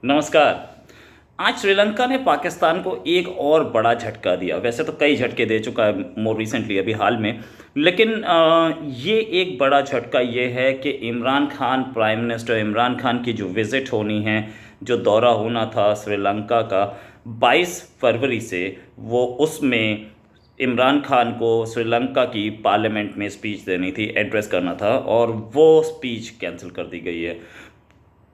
नमस्कार। आज श्रीलंका ने पाकिस्तान को एक और बड़ा झटका दिया। वैसे तो कई झटके दे चुका है मोर रिसेंटली, अभी हाल में। लेकिन ये एक बड़ा झटका ये है कि इमरान खान, प्राइम मिनिस्टर इमरान खान की जो विज़िट होनी है, जो दौरा होना था श्रीलंका का 22 फरवरी से, वो उसमें इमरान खान को श्रीलंका की पार्लियामेंट में स्पीच देनी थी, एड्रेस करना था, और वो स्पीच कैंसिल कर दी गई है।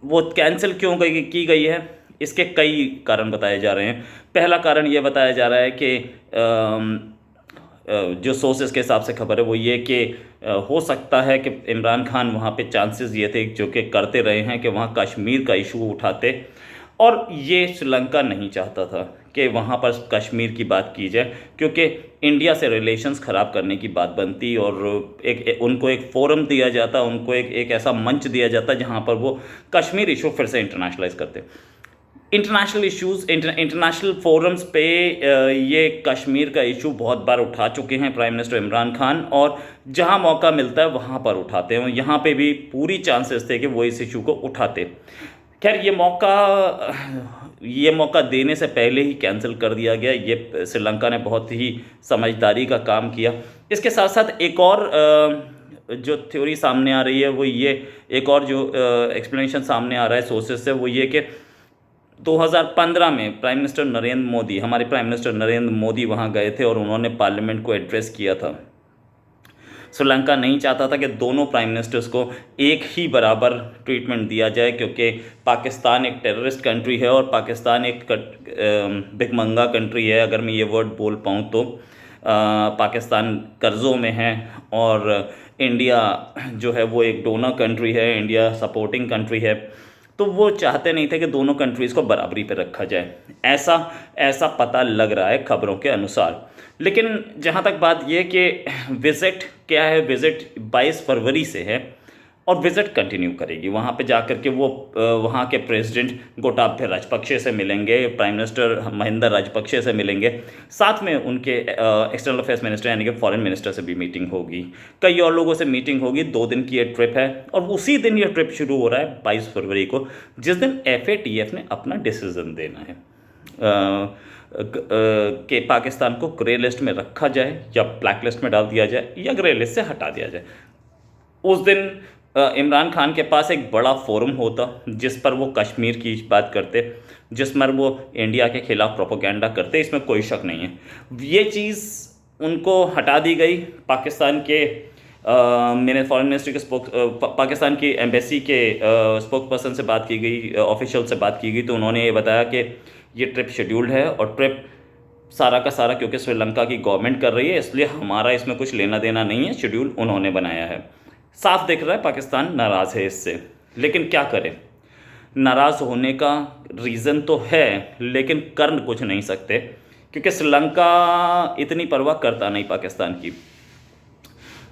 वो कैंसिल क्यों की गई है, इसके कई कारण बताए जा रहे हैं। पहला कारण ये बताया जा रहा है कि जो सोर्सेज के हिसाब से खबर है वो ये कि हो सकता है कि इमरान खान वहाँ पे चांसेस ये थे, जो कि करते रहे हैं, कि वहाँ कश्मीर का इशू उठाते, और ये श्रीलंका नहीं चाहता था कि वहाँ पर कश्मीर की बात की जाए, क्योंकि इंडिया से रिलेशंस ख़राब करने की बात बनती, और उनको एक फोरम दिया जाता, उनको एक ऐसा मंच दिया जाता जहाँ पर वो कश्मीर इशू फिर से इंटरनेशनलाइज करते। इंटरनेशनल इश्यूज, इंटरनेशनल फोरम्स पे ये कश्मीर का इशू बहुत बार उठा चुके हैं प्राइम मिनिस्टर इमरान खान, और जहां मौका मिलता है वहां पर उठाते हैं। यहाँ पे भी पूरी चांसेस थे कि वो इस इशू को उठाते। खैर, ये मौका देने से पहले ही कैंसिल कर दिया गया। ये श्रीलंका ने बहुत ही समझदारी का काम किया। इसके साथ साथ एक और जो थ्योरी सामने आ रही है वो ये, एक और जो एक्सप्लेनेशन सामने आ रहा है सोर्सेज से, वो ये कि 2015 में हमारे प्राइम मिनिस्टर नरेंद्र मोदी वहाँ गए थे और उन्होंने पार्लियामेंट को एड्रेस किया था। श्रीलंका नहीं चाहता था कि दोनों प्राइम मिनिस्टर्स को एक ही बराबर ट्रीटमेंट दिया जाए, क्योंकि पाकिस्तान एक टेररिस्ट कंट्री है और पाकिस्तान एक भिखमंगा कंट्री है, अगर मैं ये वर्ड बोल पाऊँ तो। पाकिस्तान कर्ज़ों में है, और इंडिया जो है वो एक डोनर कंट्री है, इंडिया सपोर्टिंग कंट्री है। तो वो चाहते नहीं थे कि दोनों कंट्रीज़ को बराबरी पर रखा जाए, ऐसा ऐसा पता लग रहा है खबरों के अनुसार। लेकिन जहाँ तक बात ये कि विज़िट क्या है, विज़िट 22 फरवरी से है, और विज़िट कंटिन्यू करेगी। वहाँ पे जाकर के वो वहाँ के प्रेसिडेंट गोटाबये राजपक्षे से मिलेंगे, प्राइम मिनिस्टर महिंदा राजपक्षे से मिलेंगे, साथ में उनके एक्सटर्नल अफेयर्स मिनिस्टर यानी कि फॉरेन मिनिस्टर से भी मीटिंग होगी, कई और लोगों से मीटिंग होगी। 2 दिन की ये ट्रिप है, और उसी दिन ये ट्रिप शुरू हो रहा है 22 फरवरी को, जिस दिन FATF ने अपना डिसीज़न देना है कि पाकिस्तान को ग्रे लिस्ट में रखा जाए या ब्लैक लिस्ट में डाल दिया जाए या ग्रे लिस्ट से हटा दिया जाए। उस दिन इमरान खान के पास एक बड़ा फोरम होता जिस पर वो कश्मीर की बात करते, जिस पर वो इंडिया के खिलाफ प्रोपोगंडा करते, इसमें कोई शक नहीं है। ये चीज़ उनको हटा दी गई। पाकिस्तान के मैंने फॉरेन मिनिस्ट्री के पाकिस्तान की एम्बेसी के स्पोक पर्सन से बात की गई, ऑफिशियल से बात की गई, तो उन्होंने ये बताया कि ये ट्रिप शेड्यूल्ड है, और ट्रिप सारा का सारा क्योंकि श्रीलंका की गवर्नमेंट कर रही है, इसलिए हमारा इसमें कुछ लेना देना नहीं है, शेड्यूल उन्होंने बनाया है। साफ दिख रहा है पाकिस्तान नाराज़ है इससे, लेकिन क्या करें, नाराज़ होने का रीज़न तो है, लेकिन कर कुछ नहीं सकते, क्योंकि श्रीलंका इतनी परवाह करता नहीं पाकिस्तान की।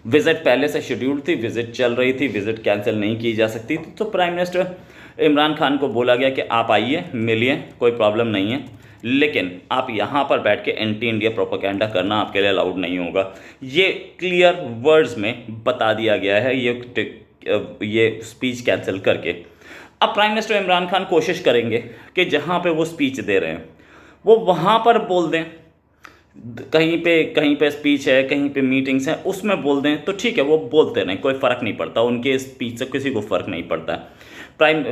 विज़िट पहले से शेड्यूल्ड थी, विज़िट चल रही थी, विज़िट कैंसिल नहीं की जा सकती थी, तो प्राइम मिनिस्टर इमरान खान को बोला गया कि आप आइए, मिलिए, कोई प्रॉब्लम नहीं है, लेकिन आप यहाँ पर बैठ के एंटी इंडिया प्रोपेगेंडा करना आपके लिए अलाउड नहीं होगा। ये क्लियर वर्ड्स में बता दिया गया है ये स्पीच कैंसिल करके। अब प्राइम मिनिस्टर इमरान खान कोशिश करेंगे कि जहाँ पे वो स्पीच दे रहे हैं वो वहाँ पर बोल दें, कहीं पे स्पीच है, कहीं पे मीटिंग्स हैं, उसमें बोल दें तो ठीक है, वो बोलते रहें, कोई फ़र्क नहीं पड़ता, उनके स्पीच से किसी को फ़र्क नहीं पड़ता।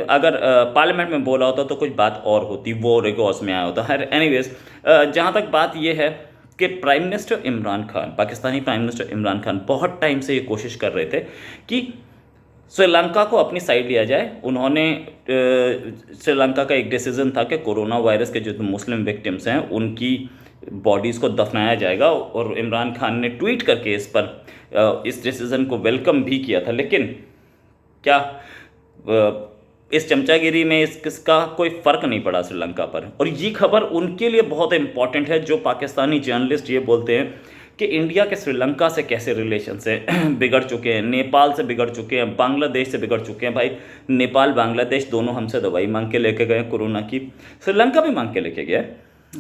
अगर पार्लियामेंट में बोला होता तो कुछ बात और होती, वो रिकॉर्ड्स में आया होता है। एनीवेज, जहाँ तक बात ये है कि prime minister Imran Khan, Pakistani prime minister Imran Khan बहुत टाइम से ये कोशिश कर रहे थे कि श्रीलंका को अपनी साइड लिया जाए। उन्होंने श्रीलंका का एक डिसीज़न था कि कोरोना वायरस के जो मुस्लिम विक्टिम्स हैं उनकी बॉडीज़ को दफनाया जाएगा, और इमरान खान ने ट्वीट करके इस डिसीज़न को वेलकम भी किया था। लेकिन क्या इस चमचागिरी में इसका कोई फ़र्क नहीं पड़ा श्रीलंका पर, और ये खबर उनके लिए बहुत इंपॉर्टेंट है जो पाकिस्तानी जर्नलिस्ट ये बोलते हैं कि इंडिया के श्रीलंका से कैसे रिलेशन से बिगड़ चुके हैं, नेपाल से बिगड़ चुके हैं, बांग्लादेश से बिगड़ चुके हैं। भाई, नेपाल बांग्लादेश दोनों हमसे दवाई मांग के लेके गए कोरोना की, श्रीलंका भी मांग के लेके गया।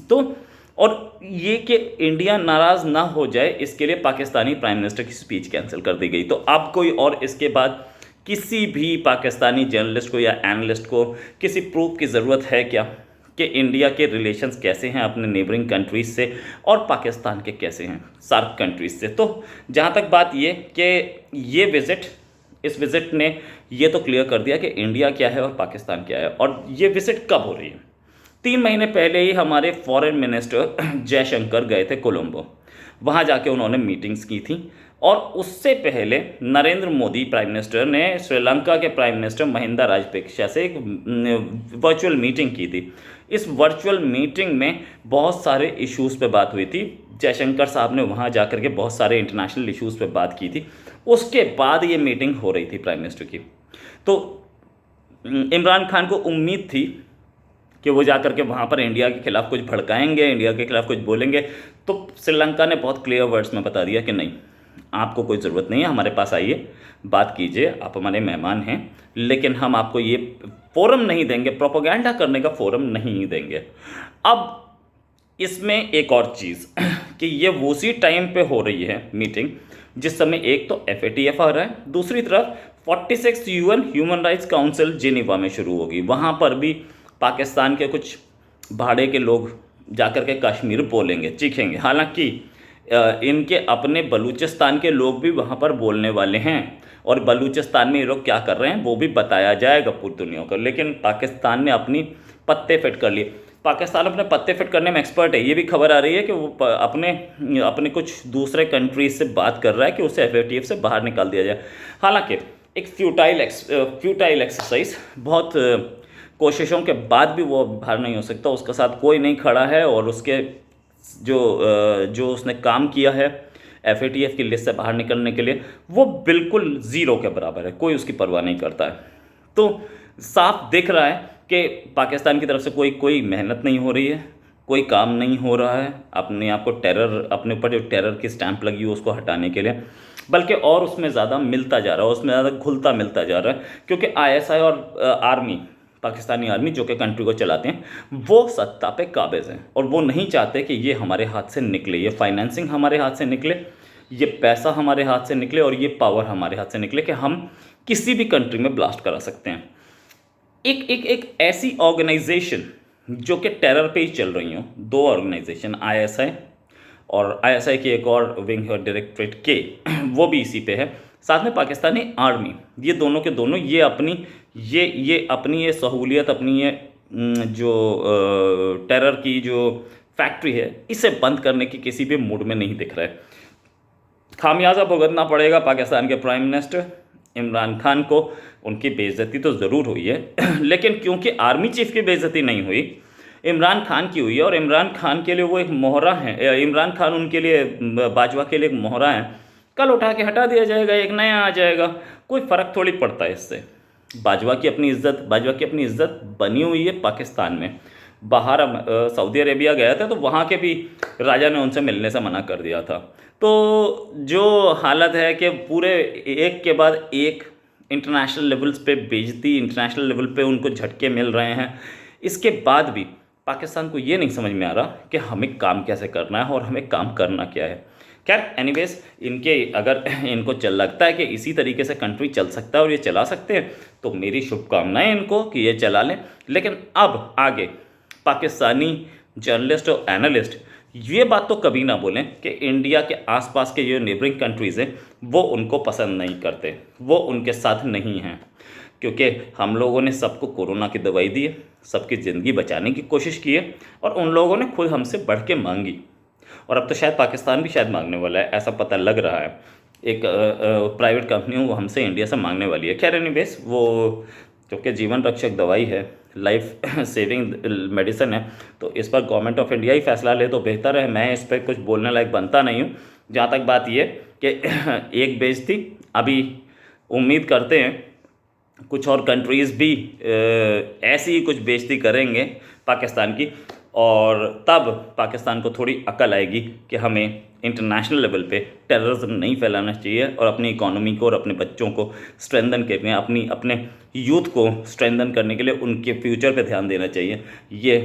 तो और ये कि इंडिया नाराज़ ना हो जाए, इसके लिए पाकिस्तानी प्राइम मिनिस्टर की स्पीच कैंसिल कर दी गई। तो अब कोई और इसके बाद किसी भी पाकिस्तानी जर्नलिस्ट को या एनालिस्ट को किसी प्रूफ की ज़रूरत है क्या कि इंडिया के रिलेशंस कैसे हैं अपने नेबरिंग कंट्रीज़ से और पाकिस्तान के कैसे हैं सार्क कंट्रीज़ से। तो जहाँ तक बात ये कि ये विज़िट, इस विज़िट ने ये तो क्लियर कर दिया कि इंडिया क्या है और पाकिस्तान क्या है। और ये विज़िट कब हो रही है? 3 महीने पहले ही हमारे फॉरेन मिनिस्टर जयशंकर गए थे कोलंबो, वहाँ जाके उन्होंने मीटिंग्स की थी। और उससे पहले नरेंद्र मोदी प्राइम मिनिस्टर ने श्रीलंका के प्राइम मिनिस्टर महिंदा राजपक्षे से एक वर्चुअल मीटिंग की थी। इस वर्चुअल मीटिंग में बहुत सारे इश्यूज़ पे बात हुई थी। जयशंकर साहब ने वहाँ जाकर के बहुत सारे इंटरनेशनल इश्यूज़ पे बात की थी। उसके बाद ये मीटिंग हो रही थी प्राइम मिनिस्टर की। तो इमरान खान को उम्मीद थी कि वो जाकर के वहाँ पर इंडिया के खिलाफ कुछ भड़काएंगे, इंडिया के खिलाफ कुछ बोलेंगे। तो श्रीलंका ने बहुत क्लियर वर्ड्स में बता दिया कि नहीं, आपको कोई ज़रूरत नहीं है, हमारे पास आइए, बात कीजिए, आप हमारे मेहमान हैं, लेकिन हम आपको ये फोरम नहीं देंगे, प्रोपोगंडा करने का फोरम नहीं देंगे। अब इसमें एक और चीज़ कि ये उसी टाइम पे हो रही है मीटिंग जिस समय एक तो FATF आ रहा है, दूसरी तरफ 46 UN human rights council Geneva में शुरू होगी। वहाँ पर भी पाकिस्तान के कुछ भाड़े के लोग जाकर के कश्मीर बोलेंगे, चीखेंगे। हालांकि इनके अपने बलूचिस्तान के लोग भी वहाँ पर बोलने वाले हैं और बलूचिस्तान में ये लोग क्या कर रहे हैं वो भी बताया जाएगा पूरी दुनिया को। लेकिन पाकिस्तान ने अपनी पत्ते फिट कर लिए। पाकिस्तान अपने पत्ते फिट करने में एक्सपर्ट है। ये भी खबर आ रही है कि वो अपने कुछ दूसरे कंट्रीज से बात कर रहा है कि उसे FATF से बाहर निकाल दिया जाए। हालांकि एक फ्यूटाइल एक्सरसाइज, बहुत कोशिशों के बाद भी वो बाहर नहीं हो सकता। उसके साथ कोई नहीं खड़ा है और उसके जो उसने काम किया है FATF की लिस्ट से बाहर निकलने के लिए, वो बिल्कुल ज़ीरो के बराबर है। कोई उसकी परवाह नहीं करता है। तो साफ दिख रहा है कि पाकिस्तान की तरफ से कोई मेहनत नहीं हो रही है, कोई काम नहीं हो रहा है अपने आप को अपने ऊपर जो टेरर की स्टैंप लगी हो उसको हटाने के लिए, बल्कि और उसमें ज़्यादा मिलता जा रहा है, उसमें ज़्यादा घुलता मिलता जा रहा है। क्योंकि ISI और आर्मी, पाकिस्तानी आर्मी जो कि कंट्री को चलाते हैं, वो सत्ता पे काबिज हैं और वो नहीं चाहते कि ये हमारे हाथ से निकले, ये फाइनेंसिंग हमारे हाथ से निकले, ये पैसा हमारे हाथ से निकले और ये पावर हमारे हाथ से निकले कि हम किसी भी कंट्री में ब्लास्ट करा सकते हैं। एक ऐसी ऑर्गेनाइजेशन जो कि टेरर पे ही चल रही हो, 2 ऑर्गेनाइजेशन, ISI और ISI की एक और विंग है डायरेक्टरेट के, वो भी इसी पे है, साथ में पाकिस्तानी आर्मी, ये दोनों के दोनों ये अपनी ये सहूलियत, अपनी ये जो टेरर की जो फैक्ट्री है, इसे बंद करने की किसी भी मूड में नहीं दिख रहा है। खामियाजा भुगतना पड़ेगा पाकिस्तान के प्राइम मिनिस्टर इमरान खान को। उनकी बेइज्जती तो ज़रूर हुई है लेकिन क्योंकि आर्मी चीफ की बेइज्जती नहीं हुई, इमरान खान की हुई है। और इमरान खान के लिए वो एक मोहरा है, इमरान खान उनके लिए, बाजवा के लिए एक मोहरा है। कल उठा के हटा दिया जाएगा, एक नया आ जाएगा, कोई फ़र्क थोड़ी पड़ता है इससे। बाजवा की अपनी इज़्ज़त बनी हुई है पाकिस्तान में। बाहर सऊदी अरेबिया गया था तो वहाँ के भी राजा ने उनसे मिलने से मना कर दिया था। तो जो हालत है कि पूरे एक के बाद एक इंटरनेशनल लेवल्स पे बेइज्जती, इंटरनेशनल लेवल पे उनको झटके मिल रहे हैं, इसके बाद भी पाकिस्तान को ये नहीं समझ में आ रहा कि हमें काम कैसे करना है और हमें काम करना क्या है। खैर एनीवेज, अगर इनको लगता है कि इसी तरीके से कंट्री चल सकता है और ये चला सकते हैं, तो मेरी शुभकामनाएं इनको कि ये चला लें। लेकिन अब आगे पाकिस्तानी जर्नलिस्ट और एनालिस्ट ये बात तो कभी ना बोलें कि इंडिया के आसपास के जो नेबरिंग कंट्रीज़ हैं वो उनको पसंद नहीं करते, वो उनके साथ नहीं हैं। क्योंकि हम लोगों ने सबको कोरोना की दवाई दी है, सबकी ज़िंदगी बचाने की कोशिश की है और उन लोगों ने खुद हमसे बढ़ के मांगी। और अब तो शायद पाकिस्तान भी शायद मांगने वाला है, ऐसा पता लग रहा है। एक प्राइवेट कंपनी वो हमसे इंडिया से मांगने वाली है। खैर एनीवेज, वो क्योंकि जीवन रक्षक दवाई है, लाइफ सेविंग मेडिसिन है, तो इस पर गवर्नमेंट ऑफ इंडिया ही फैसला ले तो बेहतर है। मैं इस पर कुछ बोलने लायक बनता नहीं हूँ। जहाँ तक बात ये कि एक बेइज्जती, अभी उम्मीद करते हैं कुछ और कंट्रीज़ भी ऐसी ही कुछ बेइज्जती करेंगे पाकिस्तान की, और तब पाकिस्तान को थोड़ी अकल आएगी कि हमें इंटरनेशनल लेवल पे टेररिज्म नहीं फैलाना चाहिए और अपनी इकोनॉमी को और अपने बच्चों को स्ट्रेंथन करने, अपने यूथ को स्ट्रेंथन करने के लिए उनके फ्यूचर पे ध्यान देना चाहिए। ये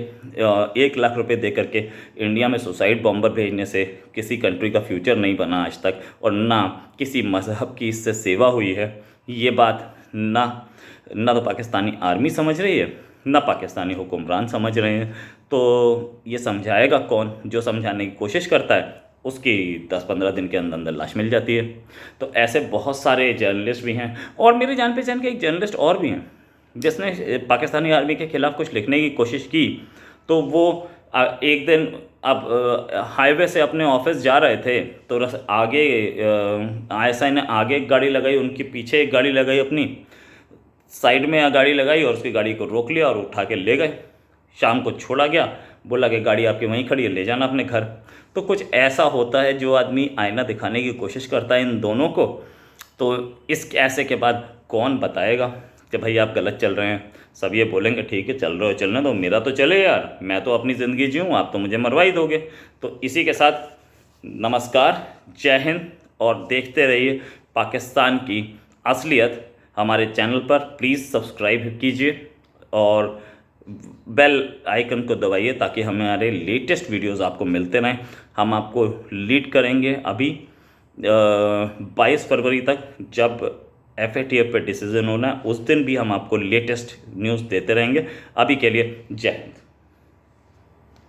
1 लाख रुपए दे करके इंडिया में सुसाइड बॉम्बर भेजने से किसी कंट्री का फ्यूचर नहीं बना आज तक, और ना किसी मज़हब की इससे सेवा हुई है। ये बात ना तो पाकिस्तानी आर्मी समझ रही है, ना पाकिस्तानी हुक्मरान समझ रहे हैं। तो ये समझाएगा कौन? जो समझाने की कोशिश करता है उसकी 10-15 दिन के अंदर अंदर लाश मिल जाती है। तो ऐसे बहुत सारे जर्नलिस्ट भी हैं, और मेरे जान पहचान के एक जर्नलिस्ट और भी हैं जिसने पाकिस्तानी आर्मी के ख़िलाफ़ कुछ लिखने की कोशिश की। तो वो एक दिन अब हाईवे से अपने ऑफिस जा रहे थे, तो आगे ISI ने आगे एक गाड़ी लगाई, उनके पीछे एक गाड़ी लगाई, अपनी साइड में गाड़ी लगाई और उसकी गाड़ी को रोक लिया और उठा के ले गए। शाम को छोड़ा गया, बोला कि गाड़ी आपकी वहीं खड़ी है, ले जाना अपने घर। तो कुछ ऐसा होता है, जो आदमी आईना दिखाने की कोशिश करता है इन दोनों को, तो इस ऐसे के बाद कौन बताएगा कि भाई आप गलत चल रहे हैं? सब ये बोलेंगे ठीक है चल रहे हो, चलने दो, मेरा तो चले यार, मैं तो अपनी ज़िंदगी जीऊँ, आप तो मुझे मरवा ही दोगे। तो इसी के साथ नमस्कार, जय हिंद, और देखते रहिए पाकिस्तान की असलियत हमारे चैनल पर। प्लीज़ सब्सक्राइब कीजिए और बेल आइकन को दबाइए ताकि हमारे लेटेस्ट वीडियोस आपको मिलते रहें। हम आपको लीड करेंगे अभी 22 फरवरी तक, जब FATF पे डिसीज़न होना है, उस दिन भी हम आपको लेटेस्ट न्यूज़ देते रहेंगे। अभी के लिए जय हिंद।